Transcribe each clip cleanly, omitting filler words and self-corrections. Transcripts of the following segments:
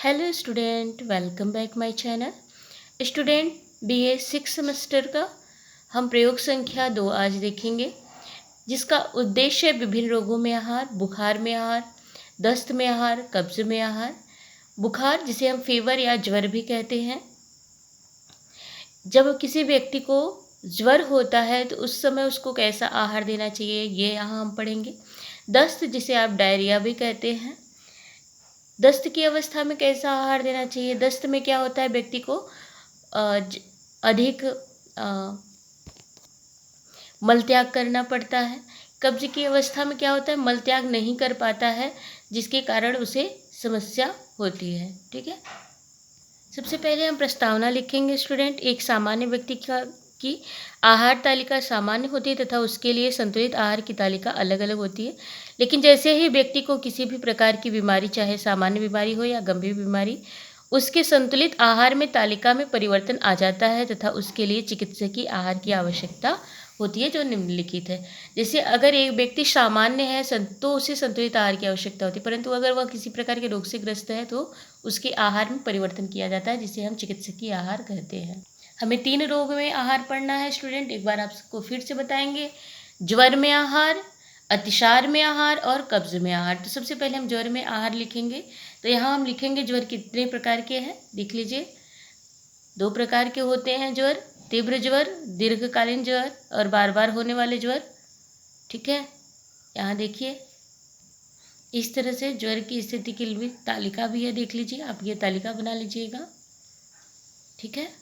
Hello student, welcome back my channel. Student, BA 6 semester का हम प्रयोग संख्या 2 आज देखेंगे, जिसका उद्देश्य है विभिन्न रोगों में आहार, बुखार में आहार, दस्त में आहार, कब्ज में आहार। बुखार जिसे हम फीवर या ज्वर भी कहते हैं। जब किसी व्यक्ति को ज्वर होता है तो उस समय उसको कैसा आहार देना चाहिए, ये यहाँ हम पढ़ेंगे। दस्त जिसे आप डायरिया भी कहते हैं, दस्त की अवस्था में कैसा आहार देना चाहिए। दस्त में क्या होता है, व्यक्ति को अधिक मलत्याग करना पड़ता है। कब्ज की अवस्था में क्या होता है, मलत्याग नहीं कर पाता है, जिसके कारण उसे समस्या होती है। ठीक है, सबसे पहले हम प्रस्तावना लिखेंगे स्टूडेंट। एक सामान्य व्यक्ति की आहार तालिका सामान्य होती है तथा उसके लिए संतुलित आहार की तालिका अलग अलग होती है। लेकिन जैसे ही व्यक्ति को किसी भी प्रकार की बीमारी, चाहे सामान्य बीमारी हो या गंभीर बीमारी, उसके संतुलित आहार में तालिका में परिवर्तन आ जाता है तथा उसके लिए चिकित्सकीय आहार की आवश्यकता होती है, जो निम्नलिखित है। जैसे अगर एक व्यक्ति सामान्य है तो उसे संतुलित आहार की आवश्यकता होती है, परंतु अगर वह किसी प्रकार के रोग से ग्रस्त है तो उसके आहार में परिवर्तन किया जाता है, जिसे हम चिकित्सकीय आहार कहते हैं। हमें 3 रोग में आहार पढ़ना है स्टूडेंट, एक बार आपको फिर से बताएंगे। ज्वर में आहार, अतिसार में आहार और कब्ज में आहार। तो सबसे पहले हम ज्वर में आहार लिखेंगे। तो यहाँ हम लिखेंगे ज्वर कितने प्रकार के हैं, देख लीजिए। 2 प्रकार के होते हैं ज्वर, तीव्र ज्वर, दीर्घकालीन ज्वर और बार बार होने वाले ज्वर। ठीक है, यहाँ देखिए इस तरह से ज्वर की स्थिति की भी तालिका भी है, देख लीजिए आप, ये तालिका बना लीजिएगा। ठीक है,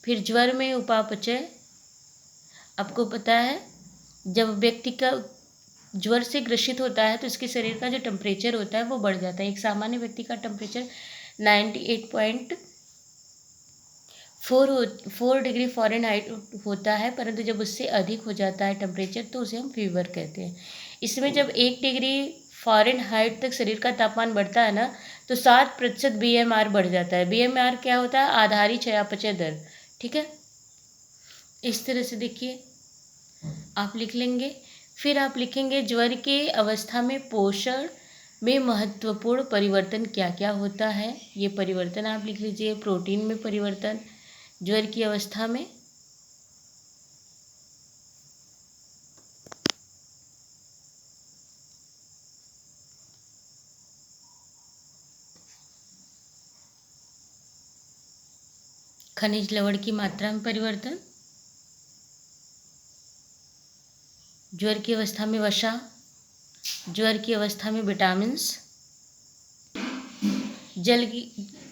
फिर ज्वर में उपापचय। आपको पता है जब व्यक्ति का ज्वर से ग्रसित होता है तो उसके शरीर का जो टेम्परेचर होता है वो बढ़ जाता है। एक सामान्य व्यक्ति का टेम्परेचर 98.4 डिग्री फ़ारेनहाइट होता है, परंतु जब उससे अधिक हो जाता है टेम्परेचर तो उसे हम फीवर कहते हैं। इसमें जब 1 डिग्री फ़ारेनहाइट तक शरीर का तापमान बढ़ता है ना, तो 7% BMR बढ़ जाता है। BMR क्या होता है, आधारी चयापचय दर। ठीक है, इस तरह से देखिए आप लिख लेंगे। फिर आप लिखेंगे ज्वर के अवस्था में पोषण में महत्वपूर्ण परिवर्तन क्या क्या होता है, ये परिवर्तन आप लिख लीजिए। प्रोटीन में परिवर्तन ज्वर की अवस्था में, खनिज लवण की मात्रा में परिवर्तन, ज्वर की अवस्था में वसा, ज्वर की अवस्था में विटामिन्स, जल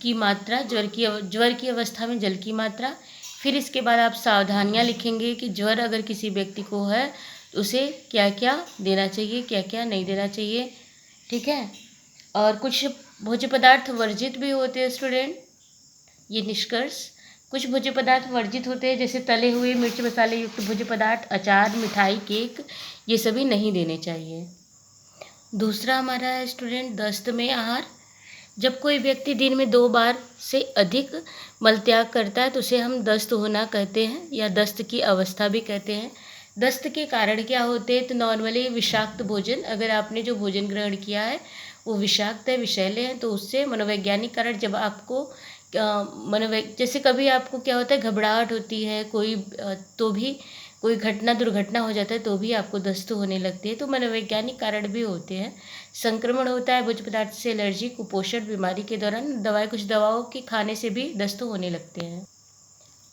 की मात्रा, ज्वर की अवस्था में जल की मात्रा। फिर इसके बाद आप सावधानियां लिखेंगे कि ज्वर अगर किसी व्यक्ति को है तो उसे क्या क्या देना चाहिए, क्या क्या नहीं देना चाहिए। ठीक है, और कुछ भोज्य पदार्थ वर्जित भी होते हैं स्टूडेंट, ये निष्कर्ष। कुछ भोज्य पदार्थ वर्जित होते हैं, जैसे तले हुए मिर्च मसाले युक्त भोज्य पदार्थ, अचार, मिठाई, केक, ये सभी नहीं देने चाहिए। दूसरा हमारा है स्टूडेंट दस्त में आहार। जब कोई व्यक्ति दिन में 2 बार से अधिक मलत्याग करता है तो उसे हम दस्त होना कहते हैं या दस्त की अवस्था भी कहते हैं। दस्त के कारण क्या होते हैं, तो नॉर्मली विषाक्त भोजन, अगर आपने जो भोजन ग्रहण किया है वो विषाक्त है, विषैले है, तो उससे मनोवैज्ञानिक कारण, जब आपको जैसे कभी आपको क्या होता है, घबराहट होती है कोई तो भी कोई दुर्घटना हो जाता है तो भी आपको दस्त होने लगती है, तो मनोवैज्ञानिक कारण भी होते हैं। संक्रमण होता है भोज्य पदार्थ से, एलर्जी, कुपोषण बीमारी के दौरान कुछ दवाओं के खाने से भी दस्त होने लगते हैं।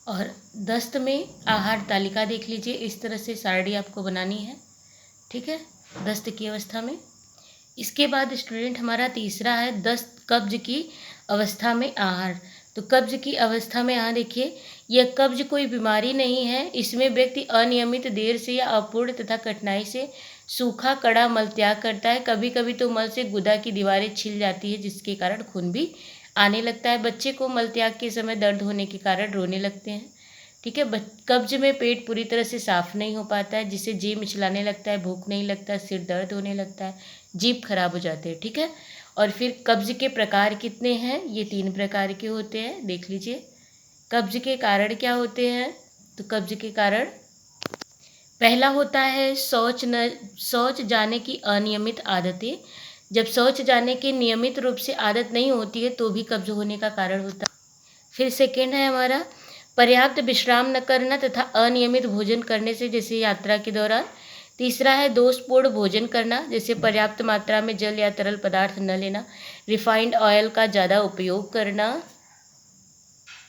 और दस्त में आहार तालिका देख लीजिए, इस तरह से सारणी आपको बनानी है। ठीक है, दस्त की अवस्था में। इसके बाद स्टूडेंट हमारा तीसरा है दस्त कब्ज की अवस्था में आहार। तो कब्ज की अवस्था में यहाँ देखिए, यह कब्ज कोई बीमारी नहीं है, इसमें व्यक्ति अनियमित, देर से या अपूर्ण तथा कठिनाई से सूखा कड़ा मल त्याग करता है। कभी कभी तो मल से गुदा की दीवारें छिल जाती है, जिसके कारण खून भी आने लगता है। बच्चे को मल त्याग के समय दर्द होने के कारण रोने लगते हैं। ठीक है, कब्ज में पेट पूरी तरह से साफ नहीं हो पाता है, जिससे जी मिचलाने लगता है, भूख नहीं लगता, सिर दर्द होने लगता है, जीभ खराब हो जाते हैं। ठीक है, और फिर कब्ज के प्रकार कितने हैं, ये 3 प्रकार के होते हैं, देख लीजिए। कब्ज के कारण क्या होते हैं, तो कब्ज के कारण पहला होता है शौच जाने की अनियमित आदतें। जब शौच जाने की नियमित रूप से आदत नहीं होती है तो भी कब्ज होने का कारण होता है। फिर सेकेंड है हमारा पर्याप्त विश्राम न करना तथा अनियमित भोजन करने से, जैसे यात्रा के दौरान। तीसरा है दोषपूर्ण भोजन करना, जैसे पर्याप्त मात्रा में जल या तरल पदार्थ न लेना, रिफाइंड ऑयल का ज़्यादा उपयोग करना,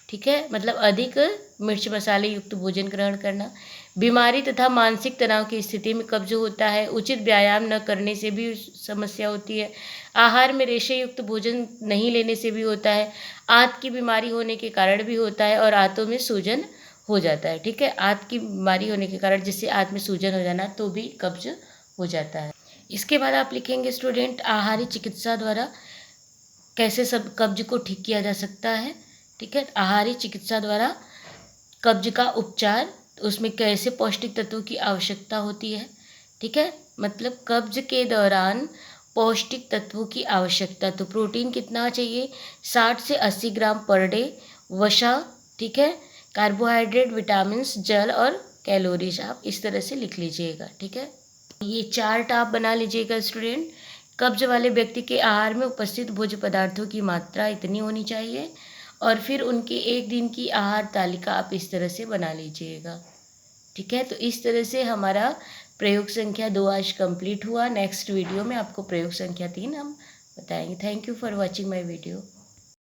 ठीक है, मतलब अधिक मिर्च मसाले युक्त भोजन ग्रहण करना। बीमारी तथा मानसिक तनाव की स्थिति में कब्ज होता है। उचित व्यायाम न करने से भी समस्या होती है। आहार में रेशे युक्त भोजन नहीं लेने से भी होता है। आंत की बीमारी होने के कारण भी होता है और आंतों में सूजन हो जाता है, ठीक है। आंत की बीमारी होने के कारण, जिससे आंत में सूजन हो जाना, तो भी कब्ज हो जाता है। इसके बाद आप लिखेंगे स्टूडेंट, आहारी चिकित्सा द्वारा कैसे सब कब्ज को ठीक किया जा सकता है, ठीक है। आहारी चिकित्सा द्वारा कब्ज का उपचार, उसमें कैसे पौष्टिक तत्वों की आवश्यकता होती है, ठीक है। मतलब कब्ज के दौरान पौष्टिक तत्वों की आवश्यकता, तो प्रोटीन कितना चाहिए, 60 से 80 ग्राम पर डे, वसा, ठीक है, कार्बोहाइड्रेट, विटामिन्स, जल और कैलोरीज, आप इस तरह से लिख लीजिएगा, ठीक है। ये चार्ट आप बना लीजिएगा स्टूडेंट। कब्ज वाले व्यक्ति के आहार में उपस्थित भोज्य पदार्थों की मात्रा इतनी होनी चाहिए, और फिर उनके एक दिन की आहार तालिका आप इस तरह से बना लीजिएगा, ठीक है। तो इस तरह से हमारा प्रयोग संख्या 2 आज कंप्लीट हुआ। नेक्स्ट वीडियो में आपको प्रयोग संख्या 3 हम बताएंगे। Thank you for watching my video.